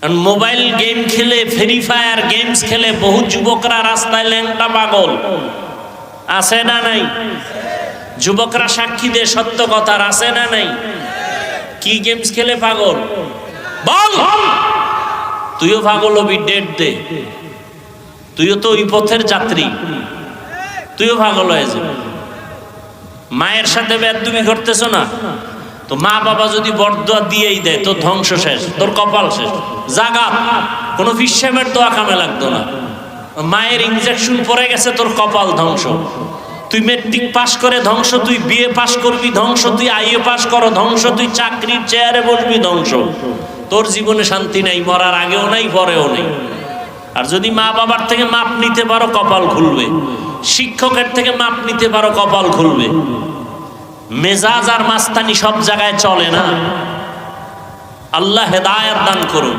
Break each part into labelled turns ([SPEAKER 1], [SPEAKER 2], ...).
[SPEAKER 1] Mobile game খেলে, free fire games খেলে বহু যুবকরা রাস্তায় ল্যাংটা পাগল আছে না নাই? যুবকরা সাক্ষী দে সত্য কথার, আছে না নাই? কি গেমস খেলে পাগল বল? তুইও পাগল হবি, ডেট দে। তুইও তো ওই পথের যাত্রী, তুইও পাগল হয়ে যাবি। মায়ের সাথে বেয়াদবি করতেছ না তো মা বাবা যদি বরদোয়া দিয়েই দেয় তোর ধ্বংস শেষ, তোর কপাল শেষ। জাগাত কোনো ফিসাবের দোয়া কামে লাগতো না। মায়ের ইনজেকশন পড়ে গেছে, তোর কপাল ধ্বংস। তুই মেট্রিক পাস করে ধ্বংস, তুই বিএ পাস করবি ধ্বংস, তুই আইএ পাস করো ধ্বংস, তুই চাকরির চেয়ারে বসবি ধ্বংস। তোর জীবনে শান্তি নাই, মরার আগেও নাই পরেও নেই। আর যদি মা বাবার থেকে মাপ নিতে পারো কপাল খুলবে, শিক্ষকের থেকে মাপ নিতে পারো কপাল খুলবে। মেজাজ আর মাস্তানি সব জায়গায় চলে না। আল্লাহ হেদায়েত দান করুন।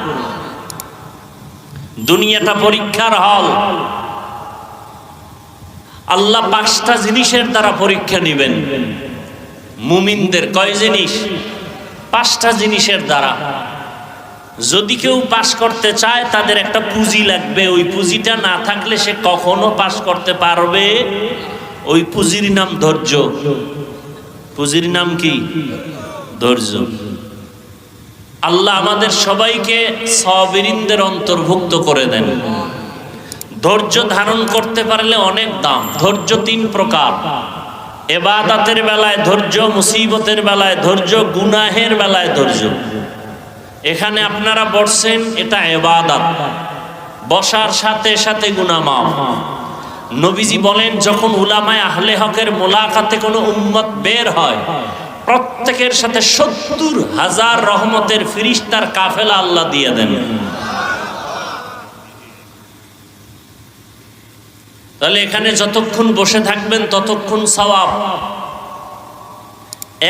[SPEAKER 1] দুনিয়াটা পরীক্ষার হল। আল্লাহ 5টা জিনিসের দ্বারা পরীক্ষা নেবেন মুমিনদের। কয় জিনিস? 5টা জিনিসের দ্বারা। যদি কেউ পাস করতে চায় তাদের একটা পুঁজি লাগবে, ওই পুঁজিটা না থাকলে সে কখনো পাস করতে পারবে। ওই পুঁজির নাম ধৈর্য। পুঁজির নাম কি? ধৈর্য। আল্লাহ আমাদের সবাইকে সাবিরিনদের অন্তর্ভুক্ত করে দেন। ধৈর্য ধারণ করতে পারলে অনেক দাম। ধৈর্য 3 প্রকার। ইবাদতের বেলায় ধৈর্য, মুসিবতের বেলায় ধৈর্য, গুনাহের বেলায় ধৈর্য। এখানে আপনারা বসছেন, এটা ইবাদত। বসার সাথে সাথে গুনাহ মাফ। নবীজি বলেন, যখন উলামায়ে আহলে হকের মোলাকাতে কোনো উম্মত বের হয়, প্রত্যেকের সাথে 70,000 রহমতের ফেরেশতার কাফেলা আল্লাহ দিয়ে দেন। তাহলে এখানে যতক্ষণ বসে থাকবেন ততক্ষণ সওয়াব।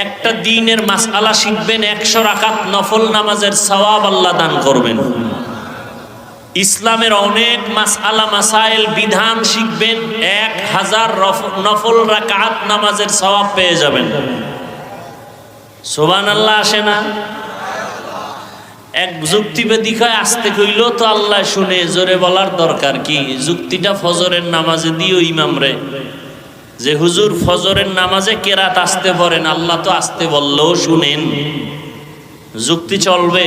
[SPEAKER 1] একটা দ্বীনের মাসআলা শিখবেন, 100 রাকাত নফল নামাজের সওয়াব আল্লাহ দান করবেন। ইসলামের অনেক মাসআলা মাসাইল বিধান শিখবেন, 1000 নফল রাকাত নামাজের সওয়াব পেয়ে যাবেন। সুবহানাল্লাহ আসে না? এক যুক্তিবাদী কয় আস্তে কইলো তো আল্লাহ শুনে, জোরে বলার দরকার কি? যুক্তিটা ফজরের নামাজে দিও ইমামরে যে হুজুর ফজরের নামাজে কেরাত আস্তে পড়েন, আল্লাহ তো আস্তে বললেও শুনেন। যুক্তি চলবে?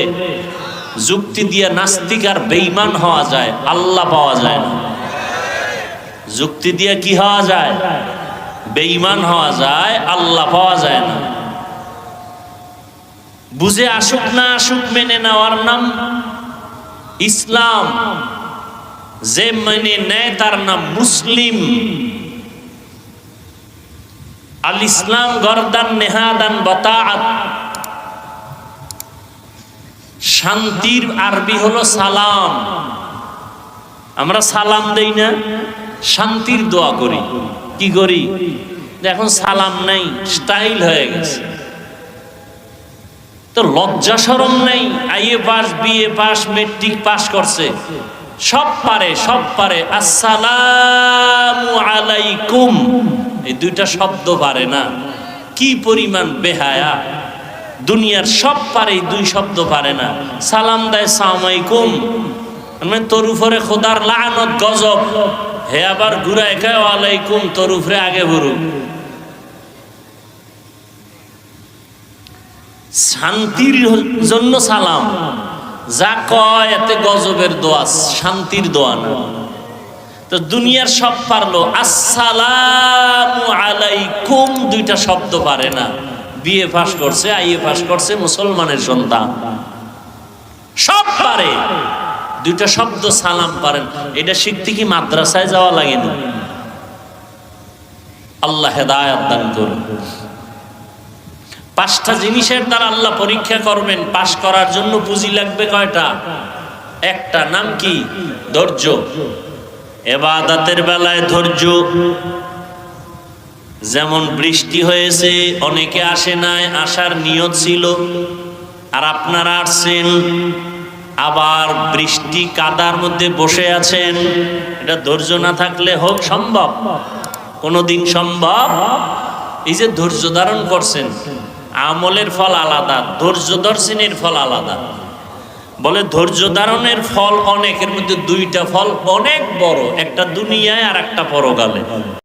[SPEAKER 1] যুক্তি দিয়ে নাস্তিক আর বেঈমান হওয়া যায়, আল্লাহ পাওয়া যায় না। যুক্তি দিয়ে কি হওয়া যায়? বেঈমান হওয়া যায়, আল্লাহ পাওয়া যায় না। বুঝে আসুক না আসুক মেনে নেওয়ার নাম ইসলাম। যে মেনে নেয় তার নাম মুসলিম। আল ইসলাম গরদান নেহাদান বাতাআত। শান্তির আরবি হলো সালাম। আমরা সালাম দেই না, শান্তির দোয়া করি। কি করি? এখন সালাম নাই, স্টাইল হয়ে গেছে। তো লজ্জা শরম নেই? IA pass, BA pass, matric pass করছে, সব পারে, সব পারে। আসসালামু আলাইকুম, এই 2টা শব্দ পারে না। কি পরিমাণ বেহায়া! দুনিয়ার সব পারে, 2 শব্দ পারে না। সালাম দেয় সালাম আলাইকুম, মানে তোর উপরে খোদার লানত গজব। হে আবার ঘুরায় কয় ওয়ালাইকুম, তোর উপরে আগে বলুক। শান্তির জন্য সালাম, যা কয় এতে গজবের দোয়া, শান্তির দোয়া না। তো দুনিয়ার সব পারলো, আসসালামু আলাইকুম 2টা শব্দ পারে না। বিএ পাস করছে, আইএ পাস করছে, মুসলমানের সন্তান, সব পারে, 2টা শব্দ সালাম পারেন। এটা শিখতে কি মাদ্রাসায় যাওয়া লাগে না? আল্লাহ হেদায়েত দান করুন। 5টা জিনিসের দ্বারা আল্লাহ পরীক্ষা করবেন। পাস করার জন্য পুঁজি লাগবে কয়টা? একটা, নাম কি? ধৈর্য। ইবাদতের বেলায় ধৈর্য। যেমন বৃষ্টি হয়েছে, অনেকে আসে নাই, আসার নিয়ত ছিল, আর আপনারা আসছেন, আবার বৃষ্টি কাদার মধ্যে বসে আছেন। এটা ধৈর্য না থাকলে হোক সম্ভব? কোনদিন সম্ভব? এই যে ধৈর্য ধারণ করছেন, আমলের ফল আলাদা, ধৈর্য দর্শনের ফল আলাদা। বলে ধৈর্য ধারণের ফল অনেক, এর মধ্যে দুইটা ফল অনেক বড়, একটা দুনিয়ায় আর একটা পরকালে।